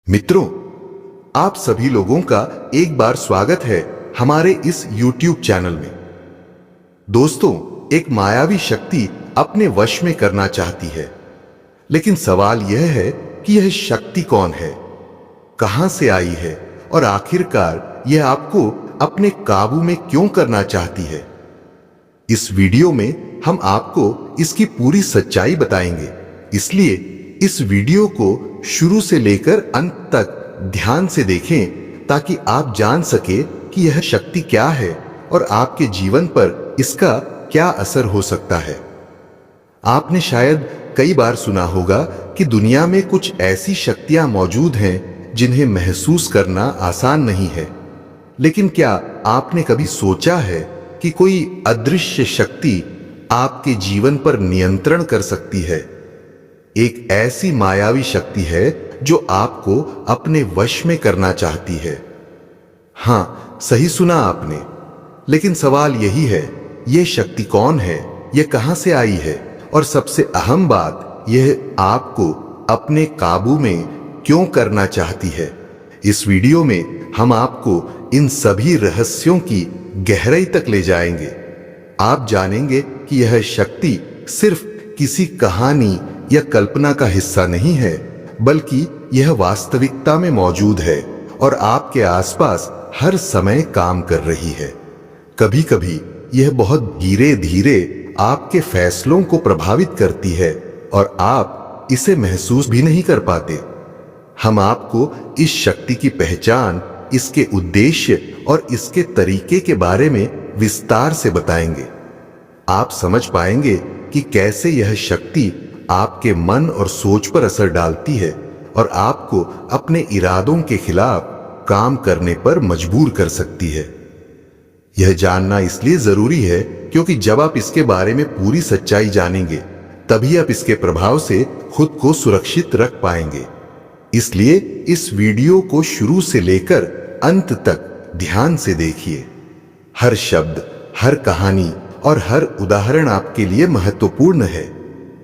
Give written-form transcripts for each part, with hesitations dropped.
मित्रों, आप सभी लोगों का एक बार स्वागत है हमारे इस YouTube चैनल में। दोस्तों, एक मायावी शक्ति अपने वश में करना चाहती है, लेकिन सवाल यह है कि यह शक्ति कौन है, कहां से आई है और आखिरकार यह आपको अपने काबू में क्यों करना चाहती है। इस वीडियो में हम आपको इसकी पूरी सच्चाई बताएंगे, इसलिए इस वीडियो को शुरू से लेकर अंत तक ध्यान से देखें ताकि आप जान सके कि यह शक्ति क्या है और आपके जीवन पर इसका क्या असर हो सकता है। आपने शायद कई बार सुना होगा कि दुनिया में कुछ ऐसी शक्तियां मौजूद हैं जिन्हें महसूस करना आसान नहीं है, लेकिन क्या आपने कभी सोचा है कि कोई अदृश्य शक्ति आपके जीवन पर नियंत्रण कर सकती है। एक ऐसी मायावी शक्ति है जो आपको अपने वश में करना चाहती है। हां, सही सुना आपने। लेकिन सवाल यही है, यह शक्ति कौन है, यह कहां से आई है और सबसे अहम बात, यह आपको अपने काबू में क्यों करना चाहती है। इस वीडियो में हम आपको इन सभी रहस्यों की गहराई तक ले जाएंगे। आप जानेंगे कि यह शक्ति सिर्फ किसी कहानी या कल्पना का हिस्सा नहीं है, बल्कि यह वास्तविकता में मौजूद है और आपके आसपास हर समय काम कर रही है। कभी कभी यह बहुत धीरे धीरे आपके फैसलों को प्रभावित करती है और आप इसे महसूस भी नहीं कर पाते। हम आपको इस शक्ति की पहचान, इसके उद्देश्य और इसके तरीके के बारे में विस्तार से बताएंगे। आप समझ पाएंगे कि कैसे यह शक्ति आपके मन और सोच पर असर डालती है और आपको अपने इरादों के खिलाफ काम करने पर मजबूर कर सकती है। यह जानना इसलिए जरूरी है क्योंकि जब आप इसके बारे में पूरी सच्चाई जानेंगे, तभी आप इसके प्रभाव से खुद को सुरक्षित रख पाएंगे। इसलिए इस वीडियो को शुरू से लेकर अंत तक ध्यान से देखिए। हर शब्द, हर कहानी और हर उदाहरण आपके लिए महत्वपूर्ण है।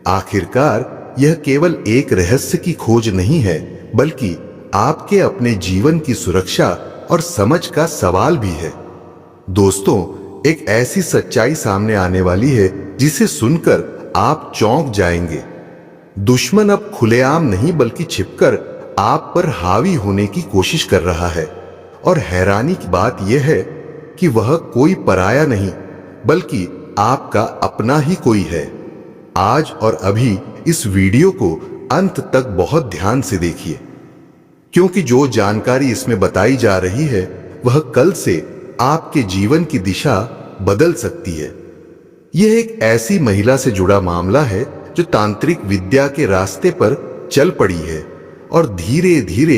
आखिरकार यह केवल एक रहस्य की खोज नहीं है, बल्कि आपके अपने जीवन की सुरक्षा और समझ का सवाल भी है। दोस्तों, एक ऐसी सच्चाई सामने आने वाली है जिसे सुनकर आप चौंक जाएंगे। दुश्मन अब खुलेआम नहीं बल्कि छिपकर आप पर हावी होने की कोशिश कर रहा है। और हैरानी की बात यह है कि वह कोई पराया नहीं, बल्कि आपका अपना ही कोई है। आज और अभी इस वीडियो को अंत तक बहुत ध्यान से देखिए, क्योंकि जो जानकारी इसमें बताई जा रही है वह कल से आपके जीवन की दिशा बदल सकती है। यह एक ऐसी महिला से जुड़ा मामला है जो तांत्रिक विद्या के रास्ते पर चल पड़ी है और धीरे धीरे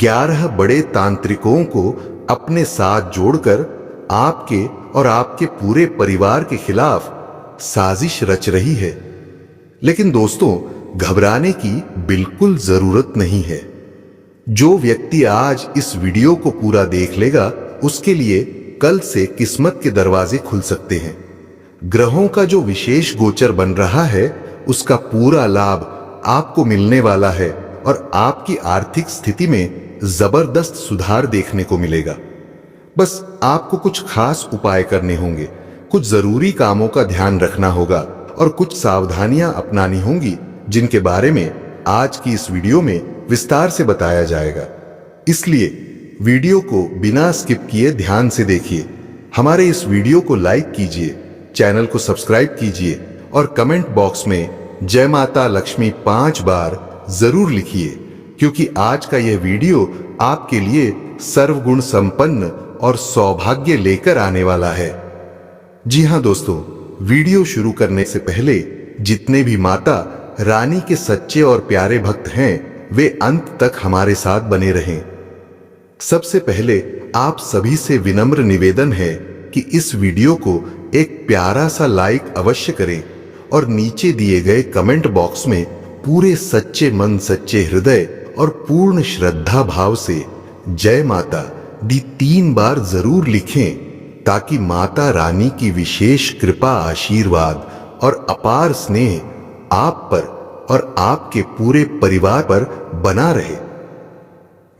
11 बड़े तांत्रिकों को अपने साथ जोड़कर आपके और आपके पूरे परिवार के खिलाफ साजिश रच रही है। लेकिन दोस्तों, घबराने की बिल्कुल जरूरत नहीं है। जो व्यक्ति आज इस वीडियो को पूरा देख लेगा, उसके लिए कल से किस्मत के दरवाजे खुल सकते हैं। ग्रहों का जो विशेष गोचर बन रहा है, उसका पूरा लाभ आपको मिलने वाला है और आपकी आर्थिक स्थिति में जबरदस्त सुधार देखने को मिलेगा। बस आपको कुछ खास उपाय करने होंगे, कुछ जरूरी कामों का ध्यान रखना होगा और कुछ सावधानियां अपनानी होंगी, जिनके बारे में आज की इस वीडियो में विस्तार से बताया जाएगा। इसलिए वीडियो को बिना स्किप किए ध्यान से देखिए। हमारे इस वीडियो को लाइक कीजिए, चैनल को सब्सक्राइब कीजिए और कमेंट बॉक्स में जय माता लक्ष्मी 5 बार जरूर लिखिए, क्योंकि आज का यह वीडियो आपके लिए सर्वगुण संपन्न और सौभाग्य लेकर आने वाला है। जी हां दोस्तों, वीडियो शुरू करने से पहले जितने भी माता रानी के सच्चे और प्यारे भक्त हैं, वे अंत तक हमारे साथ बने रहें। सबसे पहले आप सभी से विनम्र निवेदन है कि इस वीडियो को एक प्यारा सा लाइक अवश्य करें और नीचे दिए गए कमेंट बॉक्स में पूरे सच्चे मन, सच्चे हृदय और पूर्ण श्रद्धा भाव से जय माता दी 3 बार जरूर लिखें, ताकि माता रानी की विशेष कृपा, आशीर्वाद और अपार स्नेह आप पर और आपके पूरे परिवार पर बना रहे।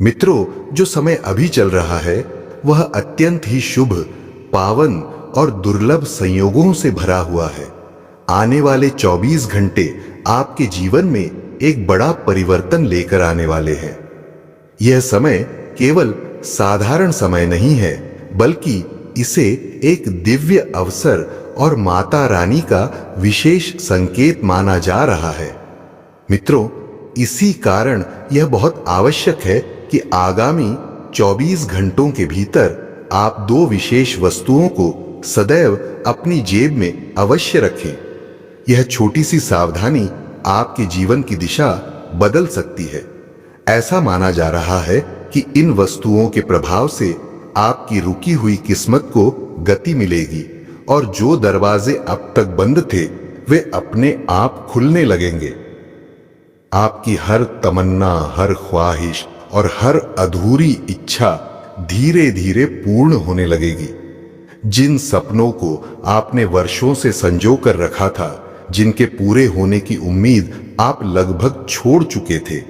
मित्रों, जो समय अभी चल रहा है वह अत्यंत ही शुभ, पावन और दुर्लभ संयोगों से भरा हुआ है। आने वाले 24 घंटे आपके जीवन में एक बड़ा परिवर्तन लेकर आने वाले हैं। यह समय केवल साधारण समय नहीं है, बल्कि इसे एक दिव्य अवसर और माता रानी का विशेष संकेत माना जा रहा है। मित्रों, इसी कारण यह बहुत आवश्यक है कि आगामी 24 घंटों के भीतर आप दो विशेष वस्तुओं को सदैव अपनी जेब में अवश्य रखें। यह छोटी सी सावधानी आपके जीवन की दिशा बदल सकती है। ऐसा माना जा रहा है कि इन वस्तुओं के प्रभाव से आपकी रुकी हुई किस्मत को गति मिलेगी और जो दरवाजे अब तक बंद थे वे अपने आप खुलने लगेंगे। आपकी हर तमन्ना, हर ख्वाहिश और हर अधूरी इच्छा धीरे धीरे पूर्ण होने लगेगी। जिन सपनों को आपने वर्षों से संजो कर रखा था, जिनके पूरे होने की उम्मीद आप लगभग छोड़ चुके थे,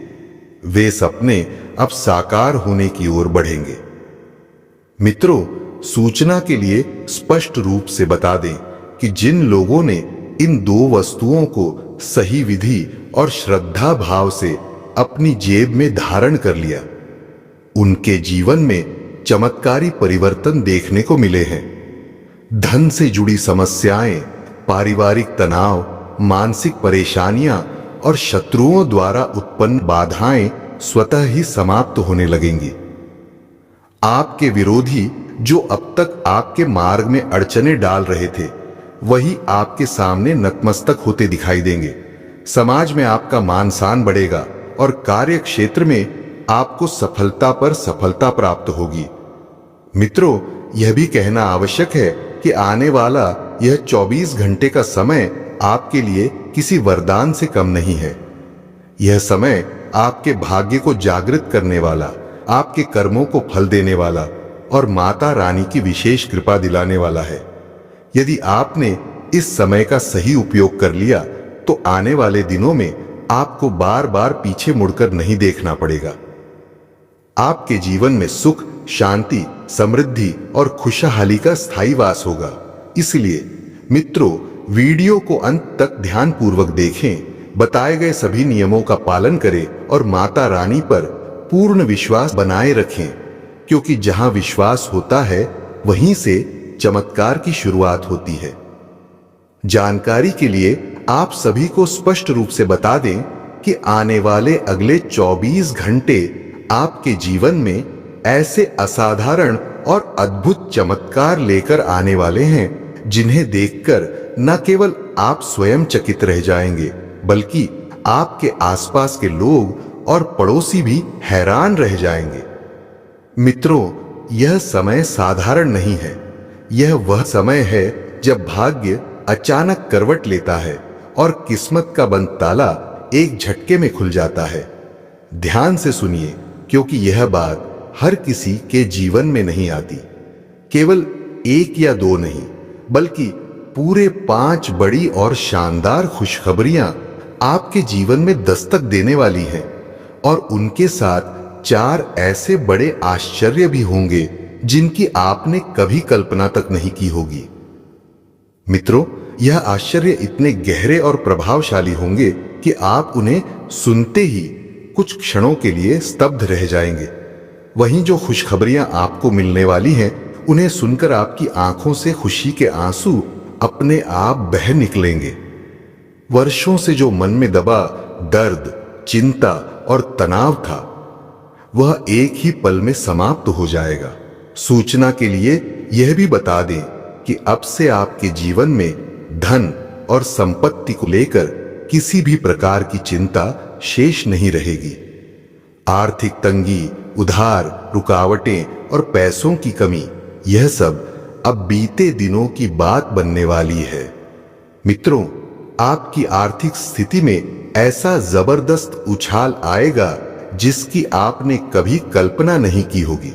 वे सपने अब साकार होने की ओर बढ़ेंगे। मित्रों, सूचना के लिए स्पष्ट रूप से बता दें कि जिन लोगों ने इन दो वस्तुओं को सही विधि और श्रद्धा भाव से अपनी जेब में धारण कर लिया, उनके जीवन में चमत्कारी परिवर्तन देखने को मिले हैं। धन से जुड़ी समस्याएं, पारिवारिक तनाव, मानसिक परेशानियां और शत्रुओं द्वारा उत्पन्न बाधाएं स्वतः ही समाप्त होने लगेंगी। आपके विरोधी जो अब तक आपके मार्ग में अड़चने डाल रहे थे, वही आपके सामने नतमस्तक होते दिखाई देंगे। समाज में आपका मान सम्मान बढ़ेगा और कार्य क्षेत्र में आपको सफलता पर सफलता प्राप्त होगी। मित्रों, यह भी कहना आवश्यक है कि आने वाला यह 24 घंटे का समय आपके लिए किसी वरदान से कम नहीं है। यह समय आपके भाग्य को जागृत करने वाला, आपके कर्मों को फल देने वाला और माता रानी की विशेष कृपा दिलाने वाला है। यदि आपने इस समय का सही उपयोग कर लिया तो आने वाले दिनों में आपको बार बार पीछे मुड़कर नहीं देखना पड़ेगा। आपके जीवन में सुख, शांति, समृद्धि और खुशहाली का स्थायी वास होगा। इसलिए मित्रों, वीडियो को अंत तक ध्यानपूर्वक देखें, बताए गए सभी नियमों का पालन करें और माता रानी पर पूर्ण विश्वास बनाए रखें, क्योंकि जहां विश्वास होता है वहीं से चमत्कार की शुरुआत होती है। जानकारी के लिए आप सभी को स्पष्ट रूप से बता दें कि आने वाले अगले 24 घंटे आपके जीवन में ऐसे असाधारण और अद्भुत चमत्कार लेकर आने वाले हैं, जिन्हें देखकर न केवल आप स्वयं चकित रह जाएंगे, बल्कि आपके आसपास के लोग और पड़ोसी भी हैरान रह जाएंगे। मित्रों, यह समय साधारण नहीं है। यह वह समय है जब भाग्य अचानक करवट लेता है और किस्मत का बंद ताला एक झटके में खुल जाता है। ध्यान से सुनिए, क्योंकि यह बात हर किसी के जीवन में नहीं आती। केवल एक या दो नहीं, बल्कि पूरे 5 बड़ी और शानदार खुशखबरियां आपके जीवन में दस्तक देने वाली हैं और उनके साथ 4 ऐसे बड़े आश्चर्य भी होंगे जिनकी आपने कभी कल्पना तक नहीं की होगी। मित्रों, यह आश्चर्य इतने गहरे और प्रभावशाली होंगे कि आप उन्हें सुनते ही कुछ क्षणों के लिए स्तब्ध रह जाएंगे। वहीं जो खुशखबरियां आपको मिलने वाली हैं, उन्हें सुनकर आपकी आंखों से खुशी के आंसू अपने आप बह निकलेंगे। वर्षों से जो मन में दबा दर्द, चिंता और तनाव था, वह एक ही पल में समाप्त हो जाएगा। सूचना के लिए यह भी बता दें कि अब से आपके जीवन में धन और संपत्ति को लेकर किसी भी प्रकार की चिंता शेष नहीं रहेगी। आर्थिक तंगी, उधार, रुकावटें और पैसों की कमी, यह सब अब बीते दिनों की बात बनने वाली है। मित्रों, आपकी आर्थिक स्थिति में ऐसा जबरदस्त उछाल आएगा जिसकी आपने कभी कल्पना नहीं की होगी।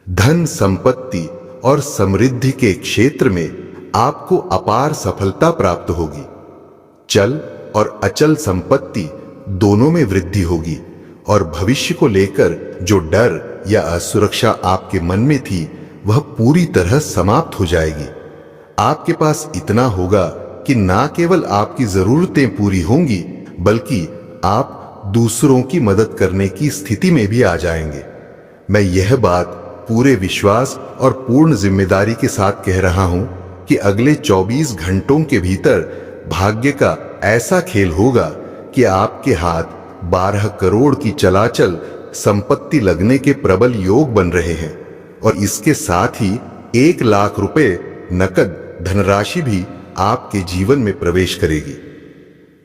धन, संपत्ति और समृद्धि के क्षेत्र में आपको अपार सफलता प्राप्त होगी। चल और अचल संपत्ति दोनों में वृद्धि होगी और भविष्य को लेकर जो डर या असुरक्षा आपके मन में थी वह पूरी तरह समाप्त हो जाएगी। आपके पास इतना होगा कि ना केवल आपकी जरूरतें पूरी होंगी बल्कि आप दूसरों की मदद करने की स्थिति में भी आ जाएंगे। मैं यह बात पूरे विश्वास और पूर्ण जिम्मेदारी के साथ कह रहा हूं कि अगले 24 घंटों के भीतर भाग्य का ऐसा खेल होगा कि आपके हाथ 12 करोड़ की चलाचल संपत्ति लगने के प्रबल योग बन रहे हैं और इसके साथ ही 1 लाख रुपए नकद धनराशि भी आपके जीवन में प्रवेश करेगी।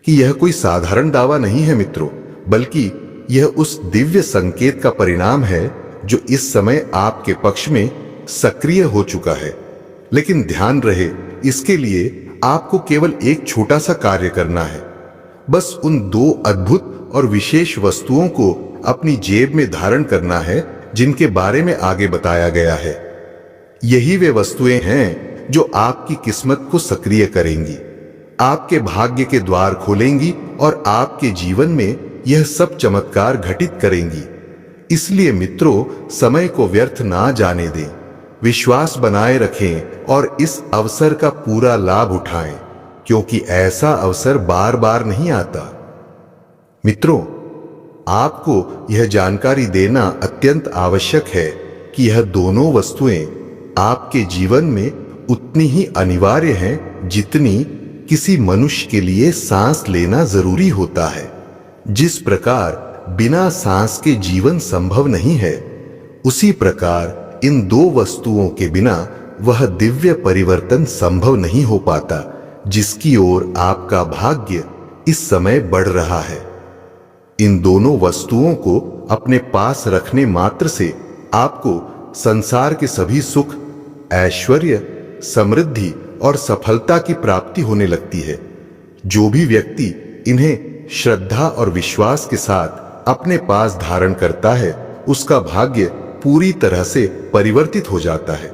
कि यह कोई साधारण दावा नहीं है मित्रों, बल्कि यह उस दिव्य संकेत का परिणाम है जो इस समय आपके पक्ष में सक्रिय हो चुका है। लेकिन ध्यान रहे, इसके लिए आपको केवल एक छोटा सा कार्य करना है। बस उन 2 अद्भुत और विशेष वस्तुओं को अपनी जेब में धारण करना है जिनके बारे में आगे बताया गया है। यही वे वस्तुएं हैं जो आपकी किस्मत को सक्रिय करेंगी, आपके भाग्य के द्वार खोलेंगी और आपके जीवन में यह सब चमत्कार घटित करेंगी। इसलिए मित्रों, समय को व्यर्थ ना जाने दें, विश्वास बनाए रखें और इस अवसर का पूरा लाभ उठाएं, क्योंकि ऐसा अवसर बार बार नहीं आता। मित्रों, आपको यह जानकारी देना अत्यंत आवश्यक है कि यह दोनों वस्तुएं आपके जीवन में उतनी ही अनिवार्य हैं जितनी किसी मनुष्य के लिए सांस लेना जरूरी होता है। जिस प्रकार बिना सांस के जीवन संभव नहीं है, उसी प्रकार इन 2 वस्तुओं के बिना वह दिव्य परिवर्तन संभव नहीं हो पाता जिसकी ओर आपका भाग्य इस समय बढ़ रहा है। इन दोनों वस्तुओं को अपने पास रखने मात्र से आपको संसार के सभी सुख, ऐश्वर्य, समृद्धि और सफलता की प्राप्ति होने लगती है। जो भी व्यक्ति इन्हें श्रद्धा और विश्वास के साथ अपने पास धारण करता है, उसका भाग्य पूरी तरह से परिवर्तित हो जाता है।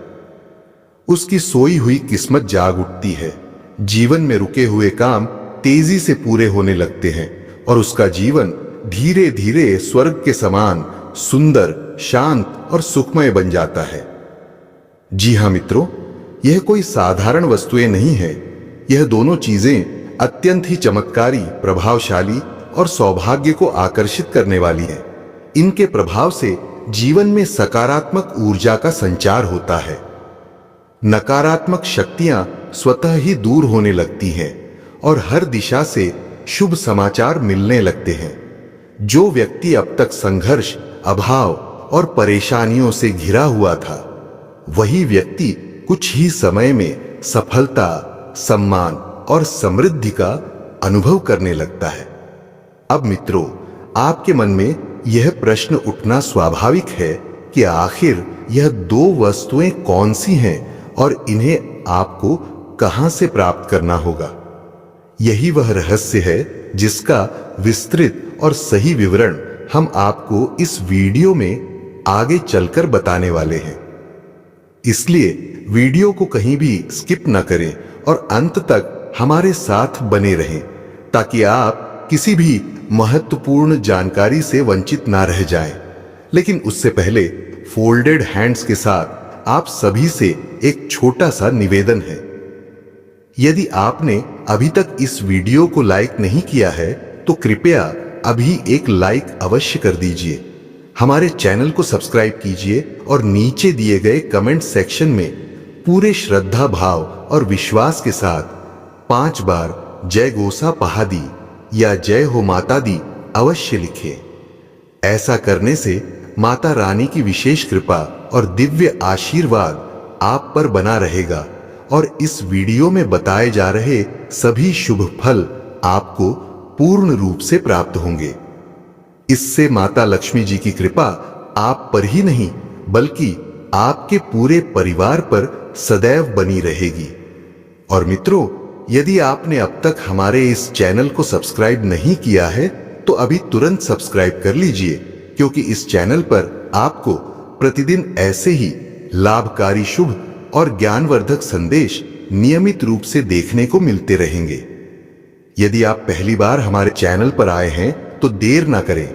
उसकी सोई हुई किस्मत जाग उठती है, जीवन में रुके हुए काम तेजी से पूरे होने लगते हैं और उसका जीवन धीरे धीरे स्वर्ग के समान सुंदर, शांत और सुखमय बन जाता है। जी हाँ मित्रों, यह कोई साधारण वस्तुएं नहीं है। यह दोनों चीजें अत्यंत ही चमत्कारी, प्रभावशाली और सौभाग्य को आकर्षित करने वाली हैं। इनके प्रभाव से जीवन में सकारात्मक ऊर्जा का संचार होता है। नकारात्मक शक्तियां स्वतः ही दूर होने लगती हैं और हर दिशा से शुभ समाचार मिलने लगते हैं। जो व्यक्ति अब तक संघर्ष, अभाव और परेशानियों से घिरा हुआ था, वही व्यक्ति कुछ ही समय में सफलता, सम्मान और समृद्धि का अनुभव करने लगता है। अब मित्रों, आपके मन में यह प्रश्न उठना स्वाभाविक है कि आखिर यह 2 वस्तुएं कौन सी हैं और इन्हें आपको कहां से प्राप्त करना होगा। यही वह रहस्य है जिसका विस्तृत और सही विवरण हम आपको इस वीडियो में आगे चलकर बताने वाले हैं। इसलिए वीडियो को कहीं भी स्किप न करें और अंत तक हमारे साथ बने रहें, ताकि आप किसी भी महत्वपूर्ण जानकारी से वंचित ना रह जाएं। लेकिन उससे पहले फोल्डेड हैंड्स के साथ आप सभी से एक छोटा सा निवेदन है। यदि आपने अभी तक इस वीडियो को लाइक नहीं किया है तो कृपया अभी एक लाइक अवश्य कर दीजिए। हमारे चैनल को सब्सक्राइब कीजिए और नीचे दिए गए कमेंट सेक्शन में पूरे श्रद्धा भाव और विश्वास के साथ 5 बार जय गोसा पहादी या जय हो माता दी अवश्य लिखें। ऐसा करने से माता रानी की विशेष कृपा और दिव्य आशीर्वाद आप पर बना रहेगा और इस वीडियो में बताए जा रहे सभी शुभ फल आपको पूर्ण रूप से प्राप्त होंगे। इससे माता लक्ष्मी जी की कृपा आप पर ही नहीं बल्कि आपके पूरे परिवार पर सदैव बनी रहेगी। और मित्रों, यदि आपने अब तक हमारे इस चैनल को सब्सक्राइब नहीं किया है तो अभी तुरंत सब्सक्राइब कर लीजिए, क्योंकि इस चैनल पर आपको प्रतिदिन ऐसे ही लाभकारी, शुभ और ज्ञानवर्धक संदेश नियमित रूप से देखने को मिलते रहेंगे। यदि आप पहली बार हमारे चैनल पर आए हैं तो देर ना करें,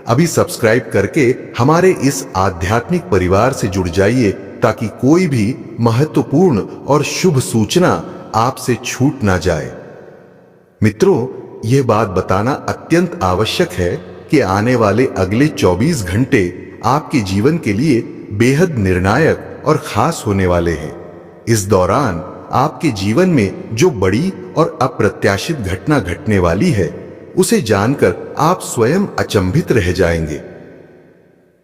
अभी सब्सक्राइब करके हमारे इस आध्यात्मिक परिवार से जुड़ जाइए ताकि कोई भी महत्वपूर्ण और शुभ सूचना आपसे छूट ना जाए। मित्रों, यह बात बताना अत्यंत आवश्यक है कि आने वाले अगले 24 घंटे आपके जीवन के लिए बेहद निर्णायक और खास होने वाले हैं। इस दौरान आपके जीवन में जो बड़ी और अप्रत्याशित घटना घटने वाली है, उसे जानकर आप स्वयं अचंभित रह जाएंगे।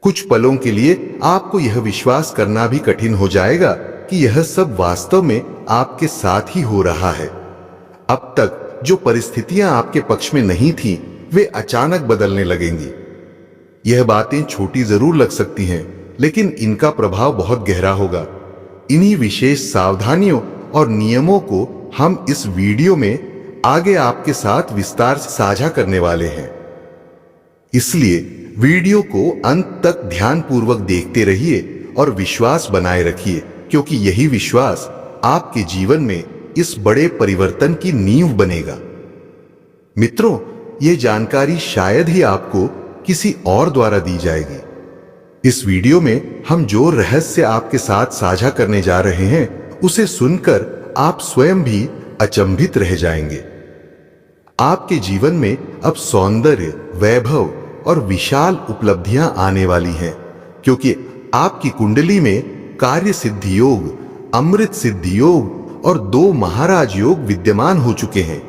कुछ पलों के लिए आपको यह विश्वास करना भी कठिन हो जाएगा कि यह सब वास्तव में आपके साथ ही हो रहा है। अब तक जो परिस्थितियां आपके पक्ष में नहीं थीं, वे अचानक बदलने लगेंगी। यह बातें छोटी जरूर लग सकती हैं, लेकिन इनका प्रभाव बहुत गहरा होगा। इन्हीं विशेष सावधानियों और नियमों को हम इस वीडियो में आगे आपके साथ विस्तार से साझा करने वाले हैं। इसलिए वीडियो को अंत तक ध्यानपूर्वक देखते रहिए और विश्वास बनाए रखिए, क्योंकि यही विश्वास आपके जीवन में इस बड़े परिवर्तन की नींव बनेगा। मित्रों, यह जानकारी शायद ही आपको किसी और द्वारा दी जाएगी। इस वीडियो में हम जो रहस्य आपके साथ साझा करने जा रहे हैं, उसे सुनकर आप स्वयं भी अचंभित रह जाएंगे। आपके जीवन में अब सौंदर्य, वैभव और विशाल उपलब्धियां आने वाली हैं, क्योंकि आपकी कुंडली में कार्य सिद्धि योग, अमृत सिद्धि योग और 2 महाराज योग विद्यमान हो चुके हैं।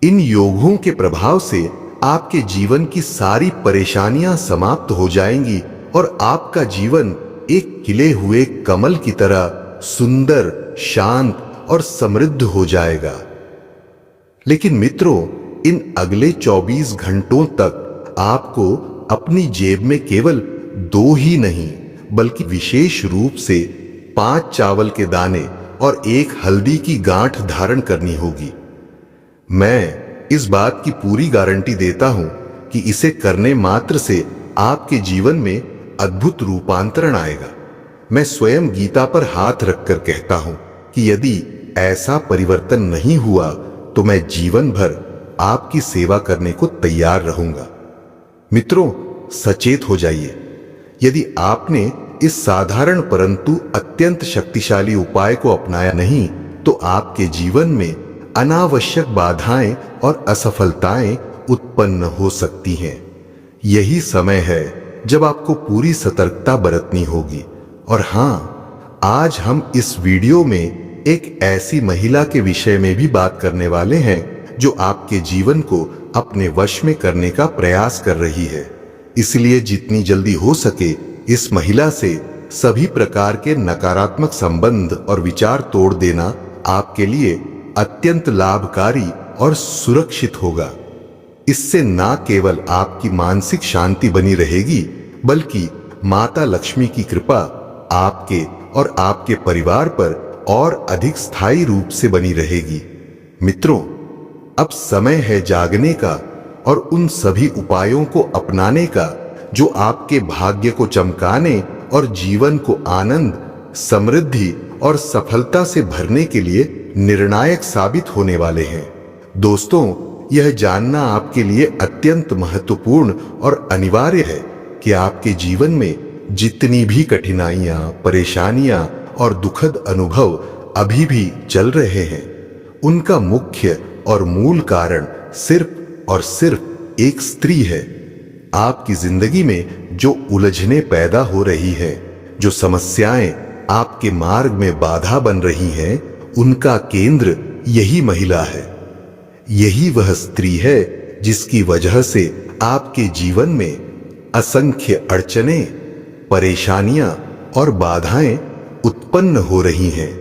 इन योगों के प्रभाव से आपके जीवन की सारी परेशानियां समाप्त हो जाएंगी और आपका जीवन एक खिले हुए कमल की तरह सुंदर, शांत और समृद्ध हो जाएगा। लेकिन मित्रों, इन अगले 24 घंटों तक आपको अपनी जेब में केवल 2 ही नहीं, बल्कि विशेष रूप से 5 चावल के दाने और 1 हल्दी की गांठ धारण करनी होगी। मैं इस बात की पूरी गारंटी देता हूं कि इसे करने मात्र से आपके जीवन में अद्भुत रूपांतरण आएगा। मैं स्वयं गीता पर हाथ रखकर कहता हूं कि यदि ऐसा परिवर्तन नहीं हुआ तो मैं जीवन भर आपकी सेवा करने को तैयार रहूंगा। मित्रों, सचेत हो जाइए। यदि आपने इस साधारण परंतु अत्यंत शक्तिशाली उपाय को अपनाया नहीं, तो आपके जीवन में अनावश्यक बाधाएं और असफलताएं उत्पन्न हो सकती हैं। यही समय है जब आपको पूरी सतर्कता बरतनी होगी। और हां, आज हम इस वीडियो में एक ऐसी महिला के विषय में भी बात करने वाले हैं जो आपके जीवन को अपने वश में करने का प्रयास कर रही है। इसलिए जितनी जल्दी हो सके इस महिला से सभी प्रकार के नकारात्मक संबंध और विचार तोड़ देना आपके लिए अत्यंत लाभकारी और सुरक्षित होगा। इससे न केवल आपकी मानसिक शांति बनी रहेगी, बल्कि माता लक्ष्मी की कृपा आपके और आपके परिवार पर और अधिक स्थायी रूप से बनी रहेगी। मित्रों, अब समय है जागने का और उन सभी उपायों को अपनाने का जो आपके भाग्य को चमकाने और जीवन को आनंद, समृद्धि और सफलता से भरने के लिए निर्णायक साबित होने वाले हैं। दोस्तों, यह जानना आपके लिए अत्यंत महत्वपूर्ण और अनिवार्य है कि आपके जीवन में जितनी भी कठिनाइयां, परेशानियां और दुखद अनुभव अभी भी चल रहे हैं, उनका मुख्य और मूल कारण सिर्फ और सिर्फ एक स्त्री है। आपकी जिंदगी में जो उलझनें पैदा हो रही हैं, जो समस्याएं आपके मार्ग में बाधा बन रही हैं, उनका केंद्र यही महिला है। यही वह स्त्री है जिसकी वजह से आपके जीवन में असंख्य अड़चनें, परेशानियां और बाधाएं उत्पन्न हो रही हैं।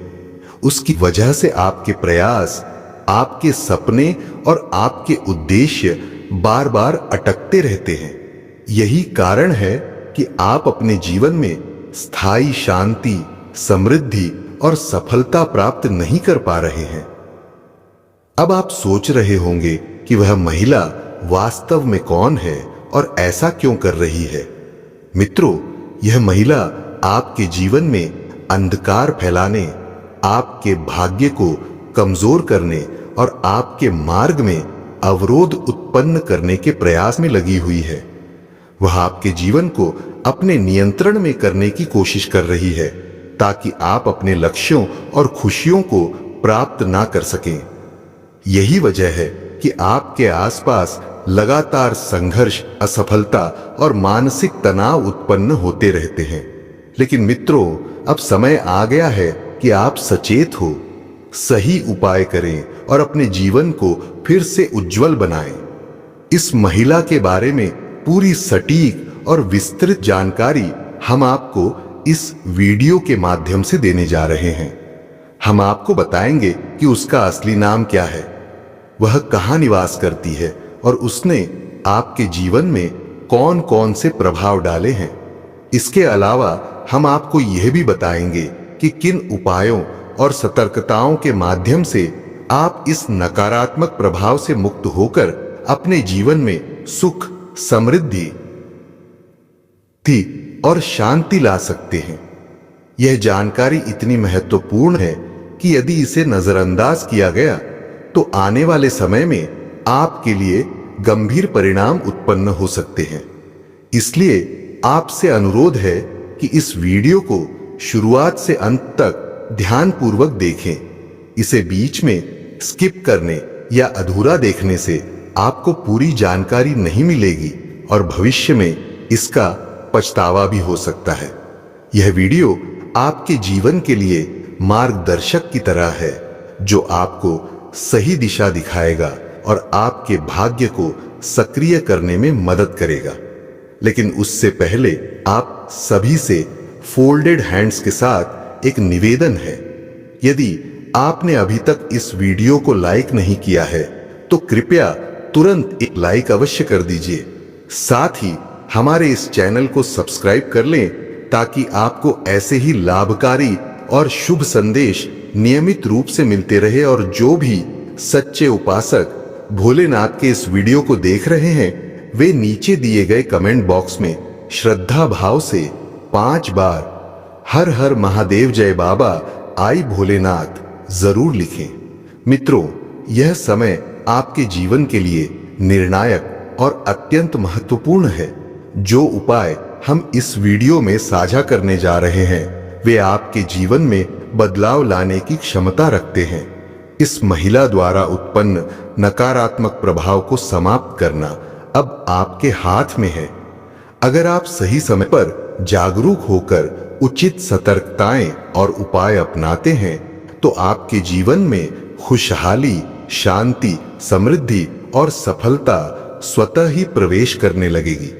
उसकी वजह से आपके प्रयास, आपके सपने और आपके उद्देश्य बार बार अटकते रहते हैं। यही कारण है कि आप अपने जीवन में स्थायी शांति, समृद्धि और सफलता प्राप्त नहीं कर पा रहे हैं। अब आप सोच रहे होंगे कि वह महिला वास्तव में कौन है और ऐसा क्यों कर रही है। मित्रों, यह महिला आपके जीवन में अंधकार फैलाने, आपके भाग्य को कमजोर करने और आपके मार्ग में अवरोध उत्पन्न करने के प्रयास में लगी हुई है। वह आपके जीवन को अपने नियंत्रण में करने की कोशिश कर रही है ताकि आप अपने लक्ष्यों और खुशियों को प्राप्त ना कर सकें। यही वजह है कि आपके आसपास लगातार संघर्ष, असफलता और मानसिक तनाव उत्पन्न होते रहते हैं। लेकिन मित्रों, अब समय आ गया है कि आप सचेत हो, सही उपाय करें और अपने जीवन को फिर से उज्जवल बनाएं। इस महिला के बारे में पूरी सटीक और विस्तृत जानकारी हम आपको इस वीडियो के माध्यम से देने जा रहे हैं। हम आपको बताएंगे कि उसका असली नाम क्या है, वह कहां निवास करती है और उसने आपके जीवन में कौन कौन से प्रभाव डाले हैं। इसके अलावा हम आपको यह भी बताएंगे कि किन उपायों और सतर्कताओं के माध्यम से आप इस नकारात्मक प्रभाव से मुक्त होकर अपने जीवन में सुख, समृद्धि और शांति ला सकते हैं। यह जानकारी इतनी महत्वपूर्ण है कि यदि इसे नजरअंदाज किया गया तो आने वाले समय में आपके लिए गंभीर परिणाम उत्पन्न हो सकते हैं। इसलिए आपसे अनुरोध है कि इस वीडियो को शुरुआत से अंत तक ध्यानपूर्वक देखें। इसे बीच में स्किप करने या अधूरा देखने से आपको पूरी जानकारी नहीं मिलेगी और भविष्य में इसका पछतावा भी हो सकता है। यह वीडियो आपके जीवन के लिए मार्गदर्शक की तरह है, जो आपको सही दिशा दिखाएगा और आपके भाग्य को सक्रिय करने में मदद करेगा। लेकिन उससे पहले आप सभी से फोल्डेड हैंड्स के साथ एक निवेदन है। यदि आपने अभी तक इस वीडियो को लाइक नहीं किया है तो कृपया तुरंत एक लाइक अवश्य कर दीजिए। साथ ही हमारे इस चैनल को सब्सक्राइब कर लें ताकि आपको ऐसे ही लाभकारी और शुभ संदेश नियमित रूप से मिलते रहे और जो भी सच्चे उपासक भोलेनाथ के इस वीडियो को देख रहे हैं वे नीचे दिए गए कमेंट बॉक्स में श्रद्धा भाव से 5 बार हर हर महादेव जय बाबा आई भोलेनाथ जरूर लिखें। मित्रों, यह समय आपके जीवन के लिए निर्णायक और अत्यंत महत्वपूर्ण है। जो उपाय हम इस वीडियो में साझा करने जा रहे हैं वे आपके जीवन में बदलाव लाने की क्षमता रखते हैं। इस महिला द्वारा उत्पन्न नकारात्मक प्रभाव को समाप्त करना अब आपके हाथ में है। अगर आप सही समय पर जागरूक होकर उचित सतर्कताएं और उपाय अपनाते हैं तो आपके जीवन में खुशहाली, शांति, समृद्धि और सफलता स्वतः ही प्रवेश करने लगेगी।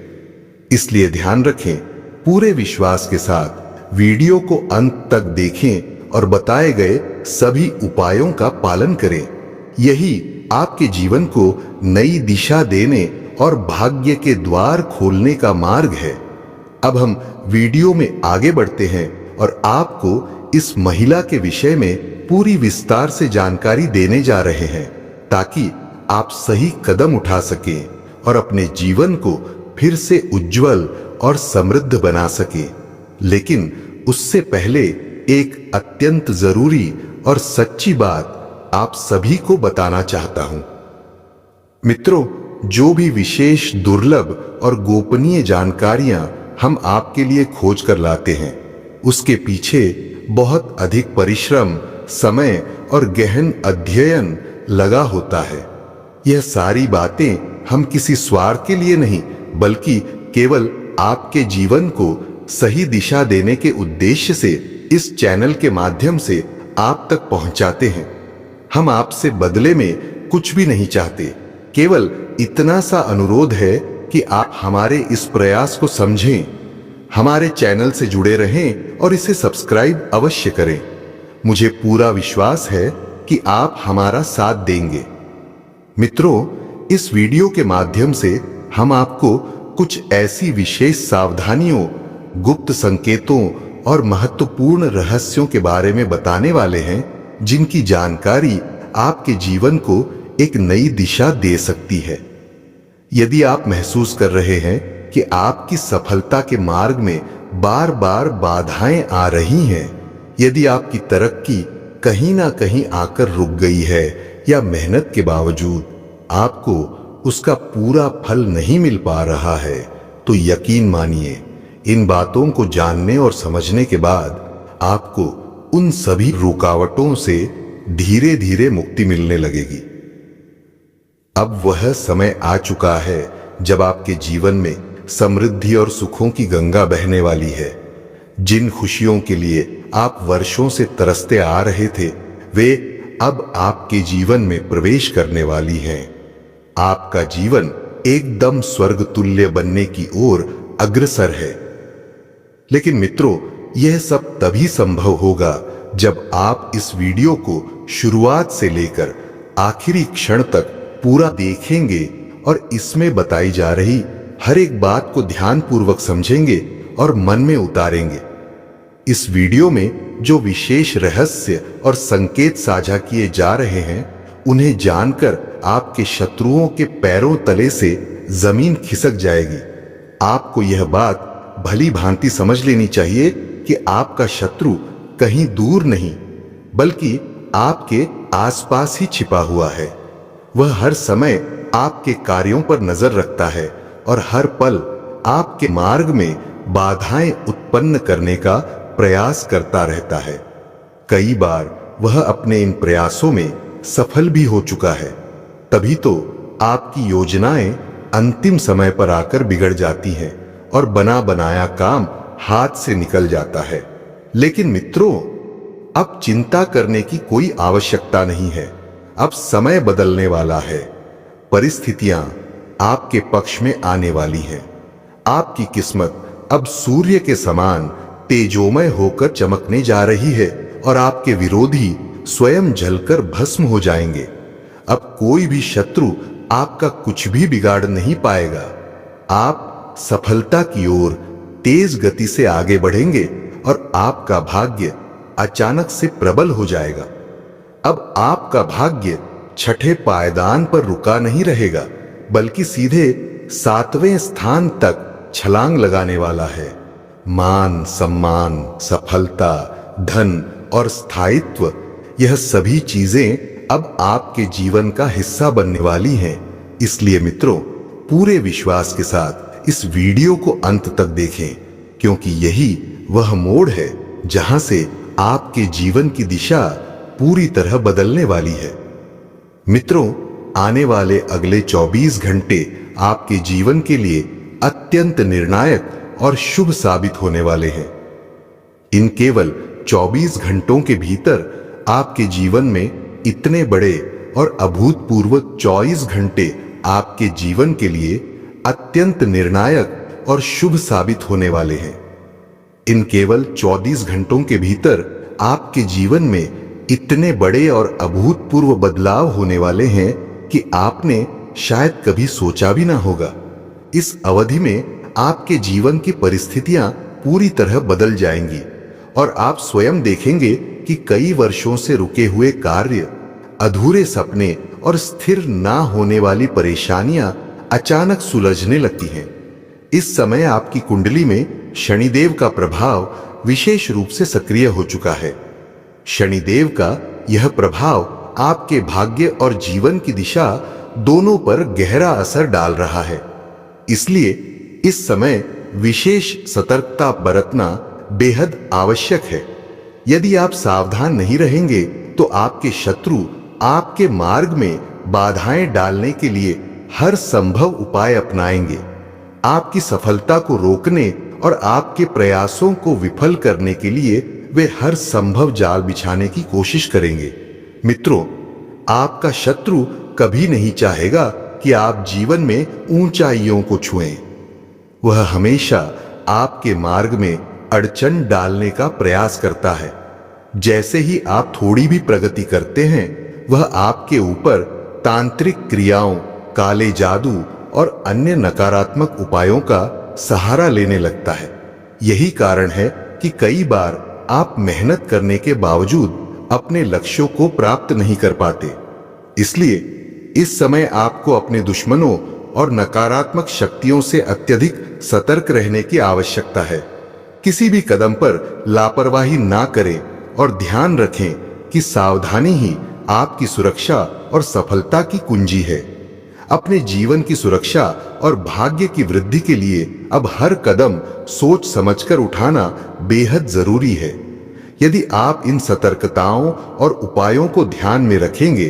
इसलिए ध्यान रखें, पूरे विश्वास के साथ वीडियो को अंत तक देखें और बताए गए सभी उपायों का पालन करें। यही आपके जीवन को नई दिशा देने और भाग्य के द्वार खोलने का मार्ग है। अब हम वीडियो में आगे बढ़ते हैं और आपको इस महिला के विषय में पूरी विस्तार से जानकारी देने जा रहे हैं ताकि आप सही कदम उठा सकें और अपने जीवन को फिर से उज्जवल और समृद्ध बना सकें। लेकिन उससे पहले एक अत्यंत जरूरी और सच्ची बात आप सभी को बताना चाहता हूं। मित्रों, जो भी विशेष, दुर्लभ और गोपनीय जानकारियां हम आपके लिए खोज कर लाते हैं उसके पीछे बहुत अधिक परिश्रम, समय और गहन अध्ययन लगा होता है। यह सारी बातें हम किसी स्वार्थ के लिए नहीं बल्कि केवल आपके जीवन को सही दिशा देने के उद्देश्य से इस चैनल के माध्यम से आप तक पहुंचाते हैं। हम आपसे बदले में कुछ भी नहीं चाहते, केवल इतना सा अनुरोध है कि आप हमारे इस प्रयास को समझें, हमारे चैनल से जुड़े रहें और इसे सब्सक्राइब अवश्य करें। मुझे पूरा विश्वास है कि आप हमारा साथ देंगे। मित्रों, इस वीडियो के माध्यम से हम आपको कुछ ऐसी विशेष सावधानियों, गुप्त संकेतों और महत्वपूर्ण रहस्यों के बारे में बताने वाले हैं जिनकी जानकारी आपके जीवन को एक नई दिशा दे सकती है। यदि आप महसूस कर रहे हैं कि आपकी सफलता के मार्ग में बार बार बाधाएं आ रही हैं, यदि आपकी तरक्की कहीं ना कहीं आकर रुक गई है या मेहनत के बावजूद आपको उसका पूरा फल नहीं मिल पा रहा है, तो यकीन मानिए, इन बातों को जानने और समझने के बाद आपको उन सभी रुकावटों से धीरे धीरे मुक्ति मिलने लगेगी। अब वह समय आ चुका है जब आपके जीवन में समृद्धि और सुखों की गंगा बहने वाली है। जिन खुशियों के लिए आप वर्षों से तरसते आ रहे थे, वे अब आपके जीवन में प्रवेश करने वाली हैं। आपका जीवन एकदम स्वर्ग तुल्य बनने की ओर अग्रसर है। लेकिन मित्रों, यह सब तभी संभव होगा जब आप इस वीडियो को शुरुआत से लेकर आखिरी क्षण तक पूरा देखेंगे और इसमें बताई जा रही हर एक बात को ध्यानपूर्वक समझेंगे और मन में उतारेंगे। इस वीडियो में जो विशेष रहस्य और संकेत साझा किए जा रहे हैं, उन्हें जानकर आपके शत्रुओं के पैरों तले से जमीन खिसक जाएगी। आपको यह बात भली भांति समझ लेनी चाहिए कि आपका शत्रु कहीं दूर नहीं, बल्कि आपके आसपास ही छिपा हुआ है। वह हर समय आपके कार्यों पर नजर रखता है और हर पल आपके मार्ग में बाधाएं उत्पन्न करने का प्रयास करता रहता है। कई बार वह अपने इन प्रयासों में सफल भी हो चुका है। तभी तो आपकी योजनाएं अंतिम समय पर आकर बिगड़ जाती हैं और बना बनाया काम हाथ से निकल जाता है। लेकिन मित्रों, अब चिंता करने की कोई आवश्यकता नहीं है। अब समय बदलने वाला है। परिस्थितियां आपके पक्ष में आने वाली हैं। आपकी किस्मत अब सूर्य के समान तेजोमय होकर चमकने जा रही है और आपके विरोधी स्वयं जलकर भस्म हो जाएंगे। अब कोई भी शत्रु आपका कुछ भी बिगाड़ नहीं पाएगा। आप सफलता की ओर तेज गति से आगे बढ़ेंगे और आपका भाग्य अचानक से प्रबल हो जाएगा। अब आपका भाग्य छठे पायदान पर रुका नहीं रहेगा, बल्कि सीधे 7वें स्थान तक छलांग लगाने वाला है। मान, सम्मान, सफलता, धन और स्थायित्व, यह सभी चीजें अब आपके जीवन का हिस्सा बनने वाली हैं। इसलिए मित्रों, पूरे विश्वास के साथ इस वीडियो को अंत तक देखें, क्योंकि यही वह मोड़ है जहां से आपके जीवन की दिशा पूरी तरह बदलने वाली है। मित्रों, आने वाले अगले 24 घंटे आपके जीवन के लिए अत्यंत निर्णायक और शुभ साबित होने वाले हैं। इन केवल 24 घंटों के भीतर आपके जीवन में इतने बड़े और अभूतपूर्व 24 घंटे आपके जीवन के लिए अत्यंत निर्णायक और शुभ साबित होने वाले हैं। इन केवल 24 घंटों के भीतर आपके जीवन में इतने बड़े और अभूतपूर्व बदलाव होने वाले हैं कि आपने शायद कभी सोचा भी ना होगा। इस अवधि में आपके जीवन की परिस्थितियां पूरी तरह बदल जाएंगी और आप स्वयं देखेंगे कि कई वर्षों से रुके हुए कार्य, अधूरे सपने और स्थिर ना होने वाली परेशानियां अचानक सुलझने लगती हैं। इस समय आपकी कुंडली में शनिदेव का प्रभाव विशेष रूप से सक्रिय हो चुका है। शनिदेव का यह प्रभाव आपके भाग्य और जीवन की दिशा दोनों पर गहरा असर डाल रहा है। इसलिए इस समय विशेष सतर्कता बरतना बेहद आवश्यक है। यदि आप सावधान नहीं रहेंगे तो आपके शत्रु आपके मार्ग में बाधाएं डालने के लिए हर संभव उपाय अपनाएंगे। आपकी सफलता को रोकने और आपके प्रयासों को विफल करने के लिए वे हर संभव जाल बिछाने की कोशिश करेंगे। मित्रों, आपका शत्रु कभी नहीं चाहेगा कि आप जीवन में ऊंचाइयों को छुएं। वह हमेशा आपके मार्ग में अड़चन डालने का प्रयास करता है। जैसे ही आप थोड़ी भी प्रगति करते हैं, वह आपके ऊपर तांत्रिक क्रियाओं, काले जादू और अन्य नकारात्मक उपायों का सहारा लेने लगता है। यही कारण है कि कई बार आप मेहनत करने के बावजूद अपने लक्ष्यों को प्राप्त नहीं कर पाते। इसलिए इस समय आपको अपने दुश्मनों और नकारात्मक शक्तियों से अत्यधिक सतर्क रहने की आवश्यकता है। किसी भी कदम पर लापरवाही ना करें और ध्यान रखें कि सावधानी ही आपकी सुरक्षा और सफलता की कुंजी है। अपने जीवन की सुरक्षा और भाग्य की वृद्धि के लिए अब हर कदम सोच समझकर उठाना बेहद जरूरी है। यदि आप इन सतर्कताओं और उपायों को ध्यान में रखेंगे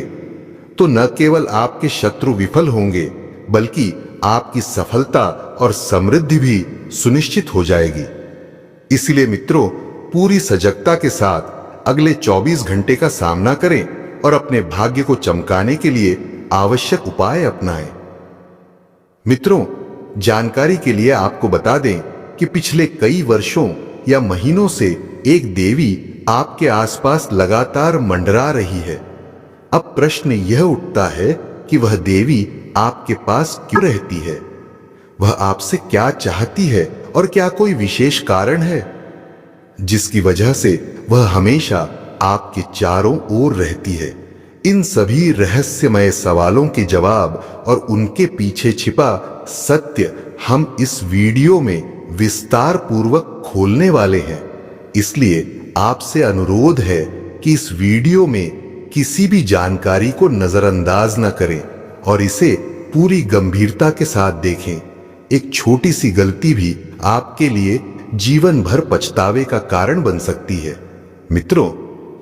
तो न केवल आपके शत्रु विफल होंगे, बल्कि आपकी सफलता और समृद्धि भी सुनिश्चित हो जाएगी। इसलिए मित्रों, पूरी सजगता के साथ अगले 24 घंटे का सामना करें और अपने भाग्य को चमकाने के लिए आवश्यक उपाय अपनाएं। मित्रों, जानकारी के लिए आपको बता दें कि पिछले कई वर्षों या महीनों से एक देवी आपके आसपास लगातार मंडरा रही है। अब प्रश्न यह उठता है कि वह देवी आपके पास क्यों रहती है? वह आपसे क्या चाहती है और क्या कोई विशेष कारण है जिसकी वजह से वह हमेशा आपके चारों ओर रहती है? इन सभी रहस्यमय सवालों के जवाब और उनके पीछे छिपा सत्य हम इस वीडियो में विस्तार पूर्वक खोलने वाले हैं। इसलिए आपसे अनुरोध है कि इस वीडियो में किसी भी जानकारी को नजरअंदाज न करें और इसे पूरी गंभीरता के साथ देखें। एक छोटी सी गलती भी आपके लिए जीवन भर पछतावे का कारण बन सकती है। मित्रों,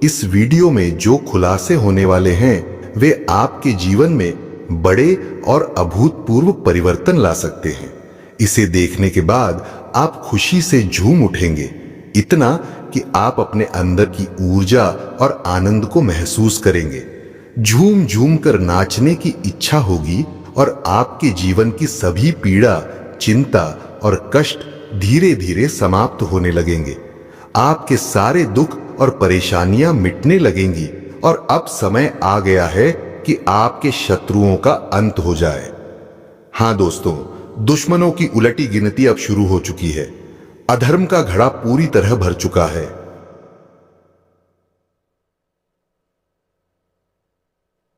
इस वीडियो में जो खुलासे होने वाले हैं वे आपके जीवन में बड़े और अभूतपूर्व परिवर्तन ला सकते हैं। इसे देखने के बाद आप खुशी से झूम उठेंगे, इतना कि आप अपने अंदर की ऊर्जा और आनंद को महसूस करेंगे। झूम झूम कर नाचने की इच्छा होगी और आपके जीवन की सभी पीड़ा, चिंता और कष्ट धीरे धीरे समाप्त होने लगेंगे। आपके सारे दुख और परेशानियां मिटने लगेंगी और अब समय आ गया है कि आपके शत्रुओं का अंत हो जाए। हां दोस्तों, दुश्मनों की उलटी गिनती अब शुरू हो चुकी है। अधर्म का घड़ा पूरी तरह भर चुका है।